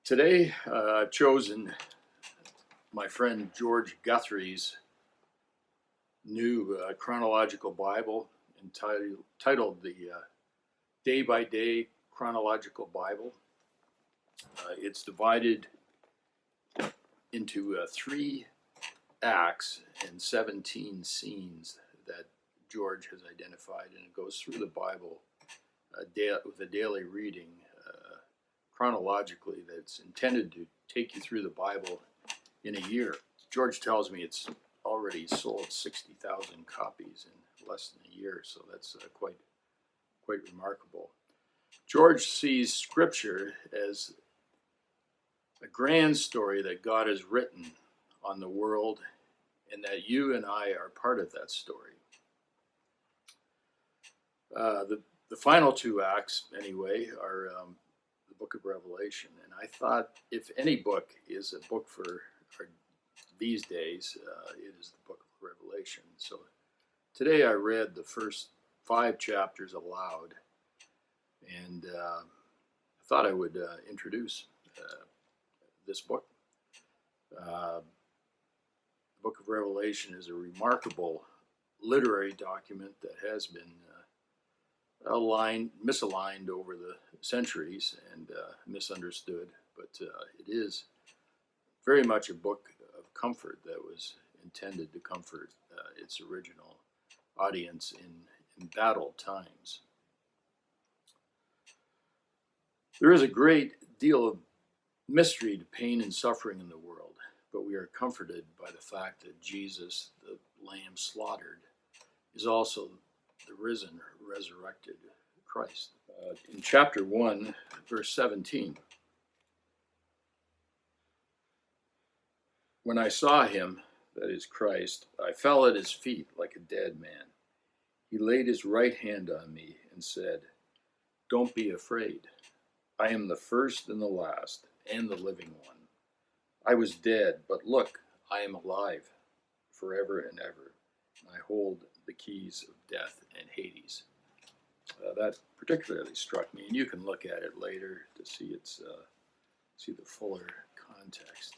Today, I've chosen my friend George Guthrie's new chronological Bible titled the Day by Day Chronological Bible. It's divided into 3 acts and 17 scenes that George has identified, and it goes through the Bible with a daily reading chronologically that's intended to take you through the Bible in a year. George tells me it's already sold 60,000 copies in less than a year, so that's quite remarkable. George sees Scripture as a grand story that God has written on the world, and that you and I are part of that story. The final 2 acts, anyway, are the book of Revelation. And I thought if any book is a book for these days, it is the book of Revelation. So today I read the first 5 chapters aloud, and I thought I would introduce this book. The book of Revelation is a remarkable literary document that has been misaligned over the centuries and misunderstood, but it is very much a book of comfort that was intended to comfort its original audience in battled times. There is a great deal of mystery to pain and suffering in the world, but we are comforted by the fact that Jesus, the Lamb slaughtered, is also the risen, resurrected Christ. In chapter 1, verse 17, when I saw him, that is Christ, I fell at his feet like a dead man. He laid his right hand on me and said, "Don't be afraid. I am the first and the last and the living one. I was dead, but look, I am alive forever and ever. I hold the keys of death and Hades." That particularly struck me, and you can look at it later to see see the fuller context.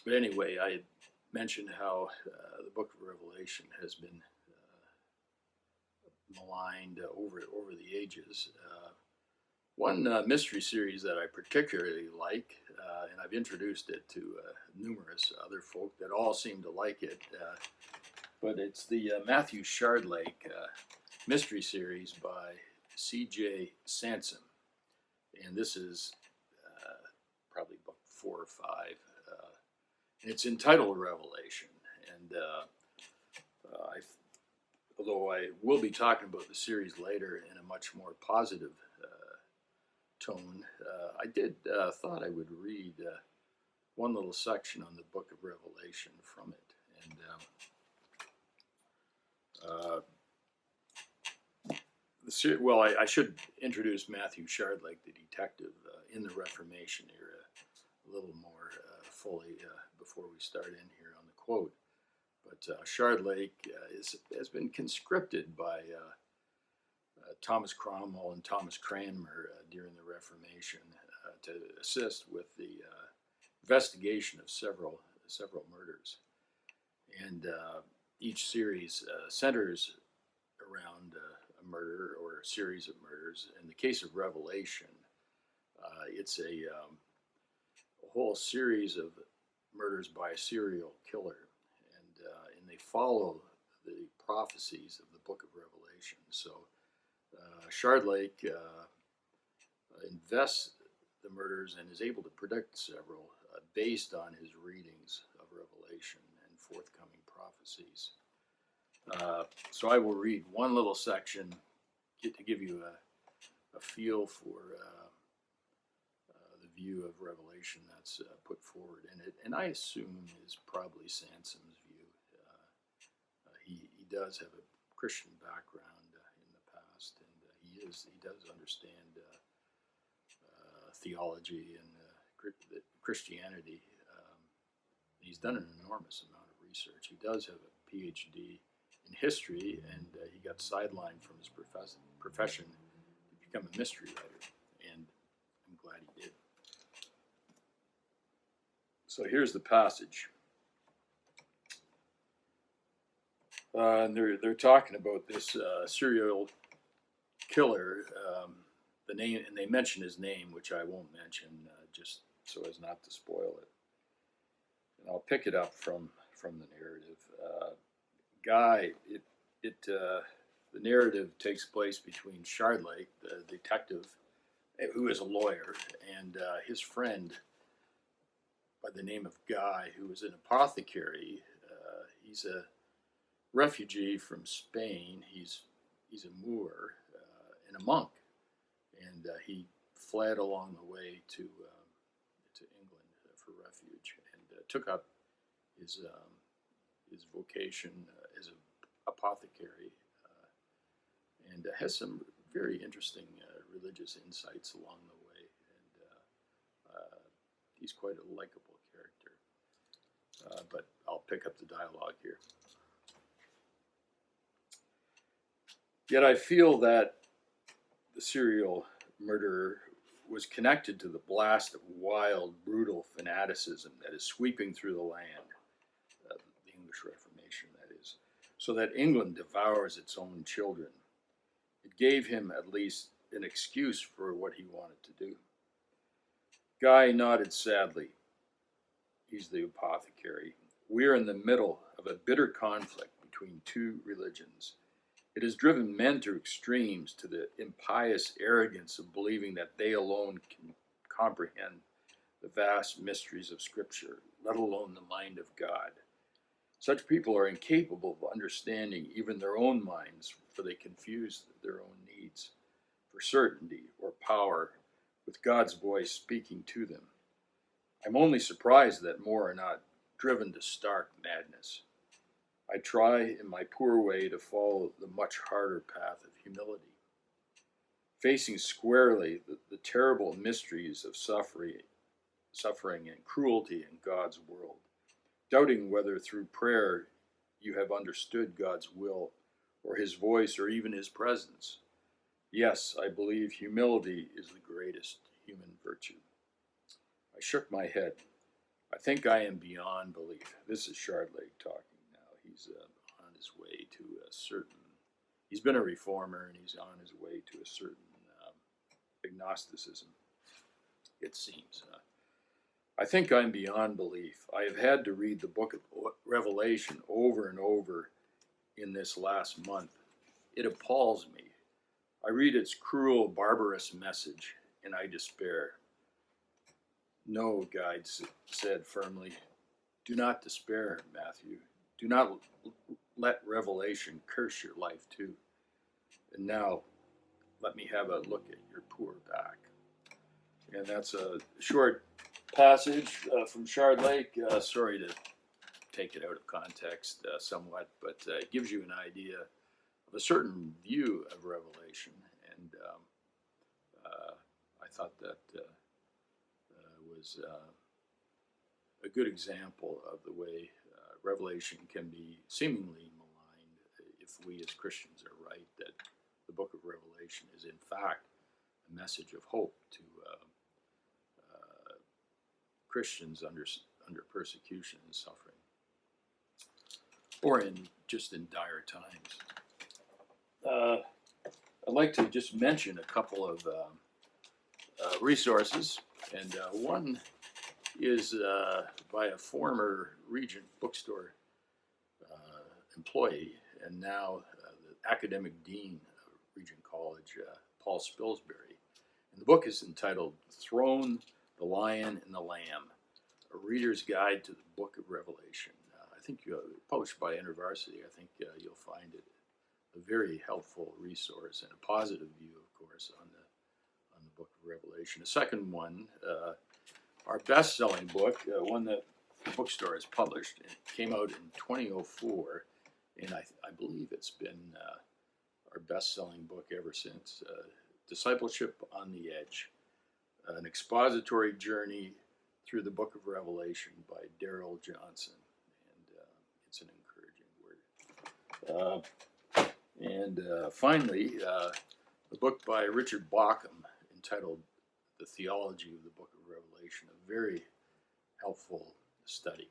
But anyway, I had mentioned how the book of Revelation has been maligned over the ages. One mystery series that I particularly like, and I've introduced it to numerous other folk that all seem to like it, but it's the Matthew Shardlake mystery series by C.J. Sansom. And this is probably book 4 or 5. And it's entitled Revelation. And although I will be talking about the series later in a much more positive tone, I thought I would read one little section on the book of Revelation from it. And I should introduce Matthew Shardlake, the detective in the Reformation era, a little more fully before we start in here on the quote. But Shardlake has been conscripted by Thomas Cromwell and Thomas Cranmer during the Reformation to assist with the investigation of several murders. And each series centers around a murder or a series of murders. In the case of Revelation, it's a whole series of murders by a serial killer, and they follow the prophecies of the book of Revelation. So Shardlake invests the murders and is able to predict several based on his readings of Revelation and forthcoming prophecies. So I will read one little section to give you a feel for the view of Revelation that's put forward in it, and I assume is probably Sansom's view. He does have a Christian background in the past, and he does understand theology and Christianity. He's done an enormous amount of research. He does have a PhD in history, and he got sidelined from his profession to become a mystery writer, and I'm glad he did. So here's the passage. And they're talking about this serial killer, the name, and they mention his name, which I won't mention, just so as not to spoil it. And I'll pick it up from the narrative. Guy, the narrative takes place between Shardlake, the detective, who is a lawyer, and his friend by the name of Guy, who is an apothecary. He's a refugee from Spain. He's a Moor and a monk, and he fled along the way to England for refuge, and took up his vocation as an apothecary, and has some very interesting religious insights along the way, and he's quite a likable character. But I'll pick up the dialogue here. Yet I feel that the serial murderer was connected to the blast of wild, brutal fanaticism that is sweeping through the land, the English Reformation, that is, so that England devours its own children. It gave him at least an excuse for what he wanted to do. Guy nodded sadly. He's the apothecary. We're in the middle of a bitter conflict between two religions. It has driven men to extremes, to the impious arrogance of believing that they alone can comprehend the vast mysteries of Scripture, let alone the mind of God. Such people are incapable of understanding even their own minds, for they confuse their own needs for certainty or power with God's voice speaking to them. I'm only surprised that more are not driven to stark madness. I try in my poor way to follow the much harder path of humility, facing squarely the terrible mysteries of suffering and cruelty in God's world, doubting whether through prayer you have understood God's will or his voice or even his presence. Yes, I believe humility is the greatest human virtue. I shook my head. I think I am beyond belief. This is Shardlake talking. He's on his way to a certain, he's been a reformer and he's on his way to a certain agnosticism, it seems. I think I'm beyond belief. I have had to read the book of Revelation over and over in this last month. It appalls me. I read its cruel, barbarous message and I despair. No, Guide said firmly. Do not despair, Matthew. Do not let Revelation curse your life too. And now, let me have a look at your poor back. And that's a short passage from Shardlake. Sorry to take it out of context somewhat, but it gives you an idea of a certain view of Revelation. And I thought that was a good example of the way Revelation can be seemingly maligned if we as Christians are right that the book of Revelation is in fact a message of hope to Christians under persecution and suffering, or just in dire times. I'd like to just mention a couple of resources, and one is by a former Regent bookstore employee and now the academic dean of Regent College, Paul Spilsbury. And the book is entitled Throne, the Lion, and the Lamb, A Reader's Guide to the Book of Revelation. I think published by InterVarsity. I think you'll find it a very helpful resource and a positive view, of course, on the book of Revelation. A second one, our best-selling book, one that the bookstore has published, it came out in 2004, and I believe it's been our best-selling book ever since. Discipleship on the Edge, an expository journey through the book of Revelation by Darrell Johnson, and it's an encouraging word. And finally, the book by Richard Bauckham entitled The Theology of the Book of Revelation, a very helpful study.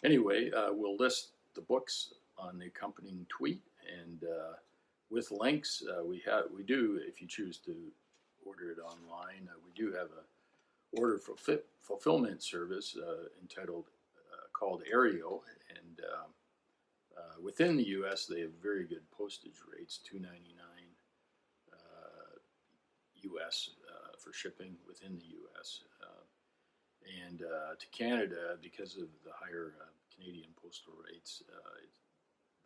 Anyway, we'll list the books on the accompanying tweet, and with links, we do, if you choose to order it online, we do have a order fulfillment service entitled called Aereo, and within the U.S. they have very good postage rates, $2.99 U.S. For shipping within the U.S. And to Canada, because of the higher Canadian postal rates,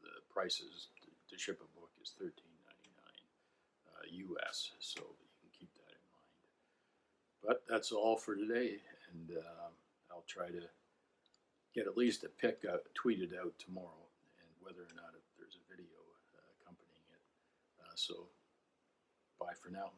the prices to ship a book is $13.99 U.S. So you can keep that in mind. But that's all for today, and I'll try to get at least a pic tweeted out tomorrow, and whether or not there's a video accompanying it. So bye for now.